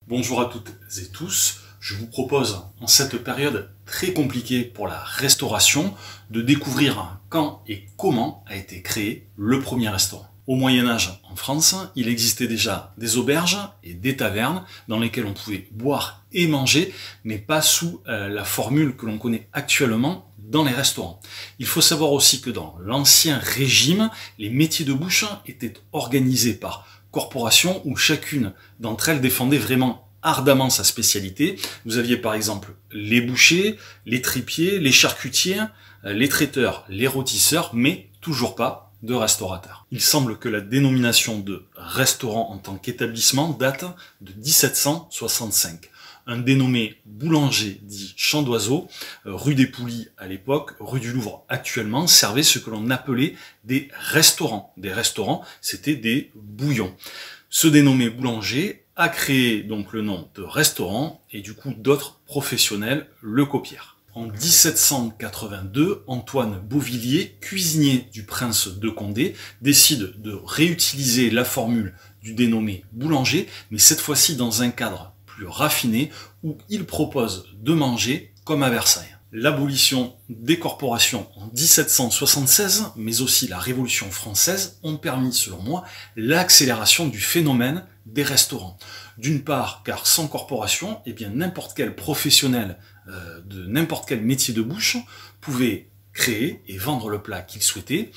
Bonjour à toutes et tous, je vous propose en cette période très compliquée pour la restauration de découvrir quand et comment a été créé le premier restaurant. Au Moyen-Âge en France, il existait déjà des auberges et des tavernes dans lesquelles on pouvait boire et manger, mais pas sous la formule que l'on connaît actuellement dans les restaurants. Il faut savoir aussi que dans l'Ancien Régime, les métiers de bouche étaient organisés par corporations où chacune d'entre elles défendait vraiment ardemment sa spécialité. Vous aviez par exemple les bouchers, les tripiers, les charcutiers, les traiteurs, les rôtisseurs, mais toujours pas de restaurateurs. Il semble que la dénomination de restaurant en tant qu'établissement date de 1765. Un dénommé boulanger dit Champ d'Oiseau, rue des Poulies à l'époque, rue du Louvre actuellement, servait ce que l'on appelait des restaurants. Des restaurants, c'était des bouillons. Ce dénommé boulanger a créé donc le nom de restaurant et du coup d'autres professionnels le copièrent. En 1782, Antoine Beauvillier, cuisinier du prince de Condé, décide de réutiliser la formule du dénommé boulanger, mais cette fois-ci dans un cadre plus raffiné où il propose de manger comme à Versailles. L'abolition des corporations en 1776, mais aussi la Révolution française, ont permis, selon moi, l'accélération du phénomène des restaurants. D'une part, car sans corporation, eh bien n'importe quel professionnel de n'importe quel métier de bouche pouvait créer et vendre le plat qu'il souhaitait.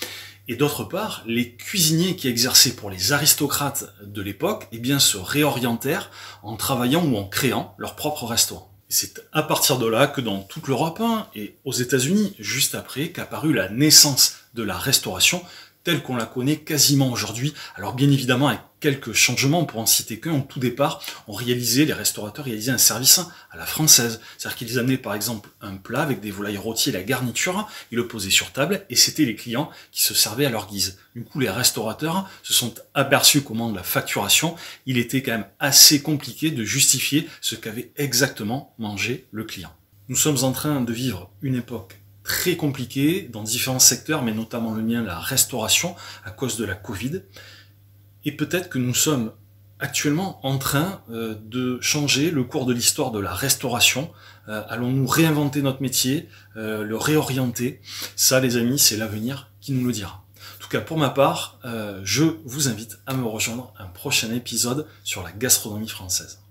Et d'autre part, les cuisiniers qui exerçaient pour les aristocrates de l'époque, eh bien se réorientèrent en travaillant ou en créant leur propre restaurant. C'est à partir de là que dans toute l'Europe et aux États-Unis, juste après, qu'apparut la naissance de la restauration telle qu'on la connaît quasiment aujourd'hui. Alors bien évidemment avec quelques changements, pour en citer qu'un, au tout départ, les restaurateurs réalisaient un service à la française. C'est-à-dire qu'ils amenaient par exemple un plat avec des volailles rôties et la garniture, ils le posaient sur table et c'était les clients qui se servaient à leur guise. Du coup, les restaurateurs se sont aperçus qu'au moment de la facturation, il était quand même assez compliqué de justifier ce qu'avait exactement mangé le client. Nous sommes en train de vivre une époque très compliqué dans différents secteurs, mais notamment le mien, la restauration, à cause de la Covid. Et peut-être que nous sommes actuellement en train de changer le cours de l'histoire de la restauration. Allons-nous réinventer notre métier, le réorienter? Ça, les amis, c'est l'avenir qui nous le dira. En tout cas, pour ma part, je vous invite à me rejoindre un prochain épisode sur la gastronomie française.